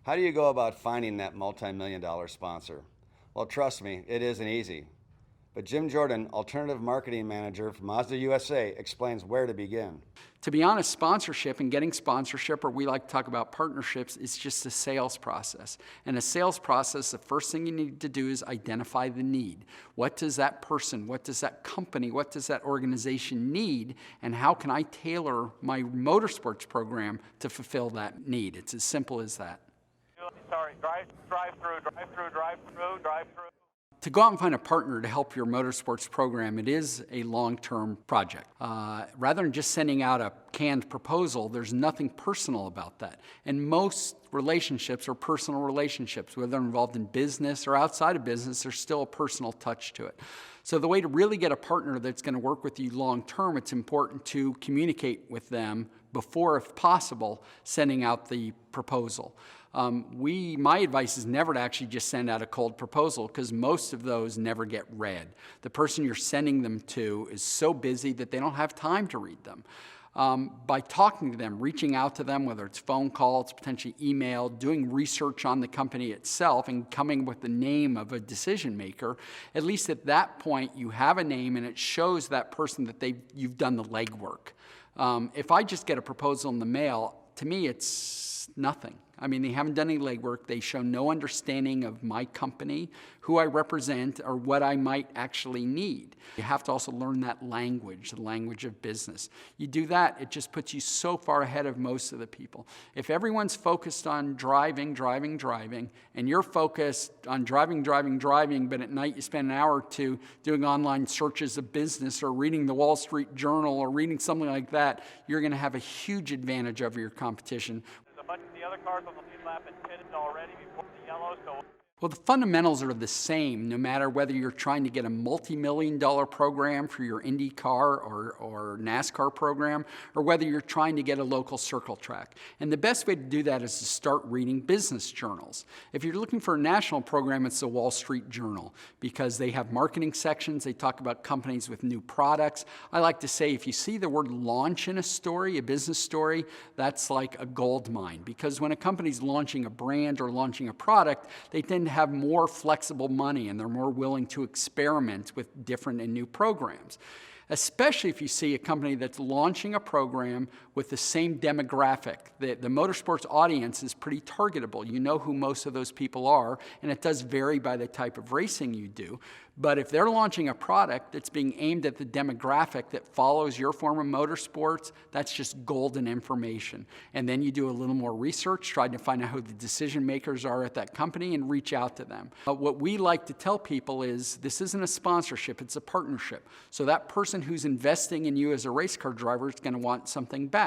How do you go about finding that multi-million-dollar sponsor? Well, trust me, it isn't easy. But Jim Jordan, Alternative Marketing Manager for Mazda USA, explains where to begin. To be honest, sponsorship and getting sponsorship, or we like to talk about partnerships, is just a sales process. And a sales process, the first thing you need to do is identify the need. What does that person, what does that company, what does that organization need, and how can I tailor my motorsports program to fulfill that need? It's as simple as that. Sorry, drive through. To go out and find a partner to help your motorsports program, it is a long-term project. Rather than just sending out a canned proposal, there's nothing personal about that. And most relationships are personal relationships, whether they're involved in business or outside of business, there's still a personal touch to it. So the way to really get a partner that's going to work with you long-term, it's important to communicate with them before, if possible, sending out the proposal. My advice is never to actually just send out a cold proposal, because most of those never get read. The person you're sending them to is so busy that they don't have time to read them. By talking to them, reaching out to them, whether it's phone calls, potentially email, doing research on the company itself, and coming with the name of a decision maker, at least at that point you have a name and it shows that person that you've done the legwork. If I just get a proposal in the mail, to me it's nothing. I mean, they haven't done any legwork. They show no understanding of my company, who I represent, or what I might actually need. You have to also learn that language, the language of business. You do that, it just puts you so far ahead of most of the people. If everyone's focused on driving, and you're focused on driving, but at night you spend an hour or two doing online searches of business or reading the Wall Street Journal or reading something like that, you're going to have a huge advantage over your competition. There's a bunch of the other cars on the lead lap and pitted already before the yellow, so... Well, the fundamentals are the same, no matter whether you're trying to get a multi-million-dollar program for your IndyCar or NASCAR program, or whether you're trying to get a local circle track. And the best way to do that is to start reading business journals. If you're looking for a national program, it's the Wall Street Journal, because they have marketing sections. They talk about companies with new products. I like to say, if you see the word launch in a story, a business story, that's like a gold mine, because when a company's launching a brand or launching a product, they tend to have more flexible money and they're more willing to experiment with different and new programs. Especially if you see a company that's launching a program with the same demographic. The motorsports audience is pretty targetable. You know who most of those people are, and it does vary by the type of racing you do. But if they're launching a product that's being aimed at the demographic that follows your form of motorsports, that's just golden information. And then you do a little more research, trying to find out who the decision makers are at that company and reach out to them. What we like to tell people is this isn't a sponsorship, it's a partnership. So that person who's investing in you as a race car driver is going to want something back.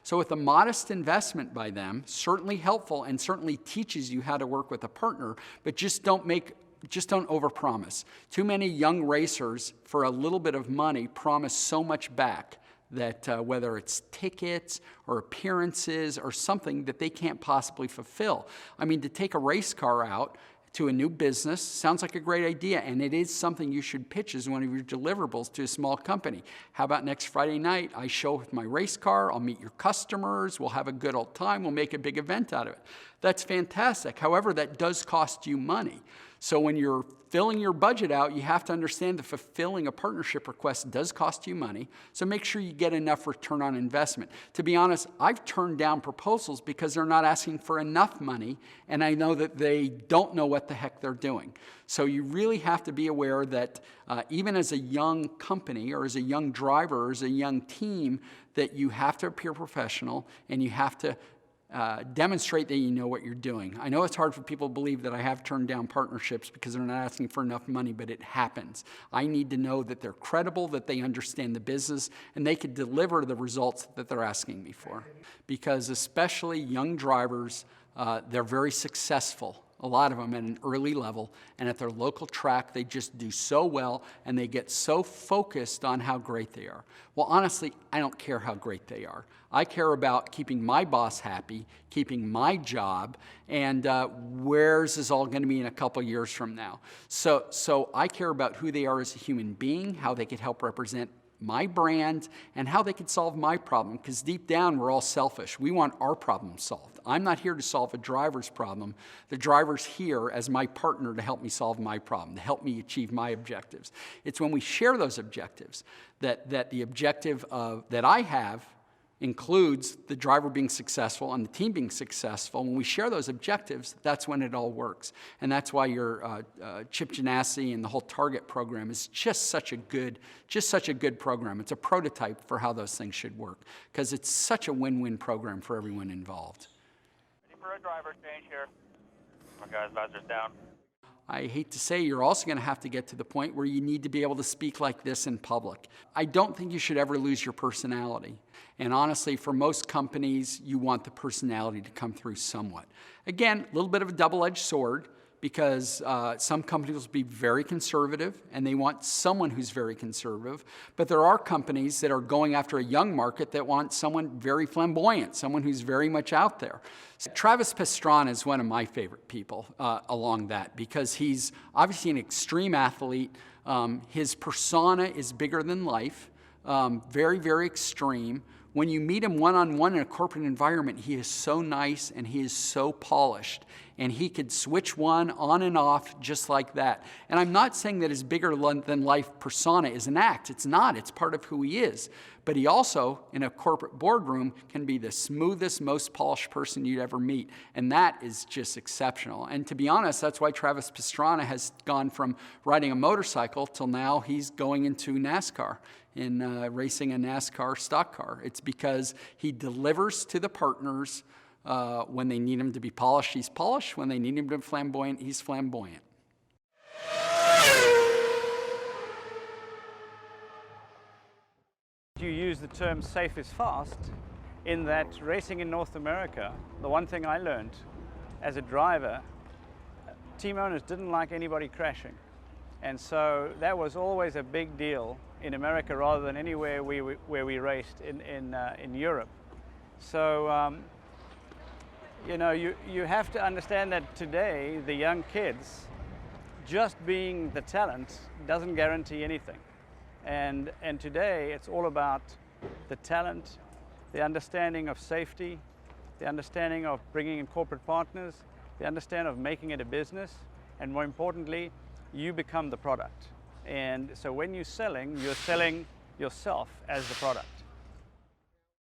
So with a modest investment by them, certainly helpful and certainly teaches you how to work with a partner, but just don't overpromise. Too many young racers, for a little bit of money, promise so much back that whether it's tickets or appearances or something that they can't possibly fulfill. I mean, to take a race car out to a new business sounds like a great idea, and it is something you should pitch as one of your deliverables to a small company. How about next Friday night, I show with my race car, I'll meet your customers, we'll have a good old time, we'll make a big event out of it. That's fantastic. However, that does cost you money. So when you're filling your budget out, you have to understand that fulfilling a partnership request does cost you money, so make sure you get enough return on investment. To be honest, I've turned down proposals because they're not asking for enough money, and I know that they don't know what the heck they're doing. So you really have to be aware that even as a young company or as a young driver or as a young team, that you have to appear professional and you have to demonstrate that you know what you're doing. I know it's hard for people to believe that I have turned down partnerships because they're not asking for enough money, but it happens. I need to know that they're credible, that they understand the business, and they could deliver the results that they're asking me for. Because especially young drivers, they're very successful. A lot of them at an early level, and at their local track, they just do so well, and they get so focused on how great they are. Well, honestly, I don't care how great they are. I care about keeping my boss happy, keeping my job, and where's this all going to be in a couple years from now. So I care about who they are as a human being, how they could help represent my brand, and how they could solve my problem, because deep down, we're all selfish. We want our problem solved. I'm not here to solve a driver's problem. The driver's here as my partner to help me solve my problem, to help me achieve my objectives. It's when we share those objectives that the objective that I have includes the driver being successful and the team being successful. When we share those objectives, that's when it all works. And that's why your Chip Ganassi and the whole Target program is just such a good program. It's a prototype for how those things should work, because it's such a win-win program for everyone involved. Ready for a driver change here. Our guys, visors down. I hate to say, you're also going to have to get to the point where you need to be able to speak like this in public. I don't think you should ever lose your personality. And honestly, for most companies, you want the personality to come through somewhat. Again, a little bit of a double-edged sword, because some companies will be very conservative, and they want someone who's very conservative. But there are companies that are going after a young market that want someone very flamboyant, someone who's very much out there. Travis Pastrana is one of my favorite people along that, because he's obviously an extreme athlete. His persona is bigger than life, very, very extreme. When you meet him one-on-one in a corporate environment, he is so nice and he is so polished. And he could switch one on and off just like that. And I'm not saying that his bigger than life persona is an act. It's not. It's part of who he is. But he also, in a corporate boardroom, can be the smoothest, most polished person you'd ever meet. And that is just exceptional. And to be honest, that's why Travis Pastrana has gone from riding a motorcycle till now he's going into NASCAR, in racing a NASCAR stock car. It's because he delivers to the partners. When they need him to be polished, he's polished. When they need him to be flamboyant, he's flamboyant. You use the term safe is fast in that racing in North America, the one thing I learned as a driver, team owners didn't like anybody crashing. And so that was always a big deal in America rather than anywhere where we raced in Europe. So, you know, you have to understand that today, the young kids, just being the talent doesn't guarantee anything. And today, it's all about the talent, the understanding of safety, the understanding of bringing in corporate partners, the understanding of making it a business, and more importantly, you become the product. And so when you're selling yourself as the product.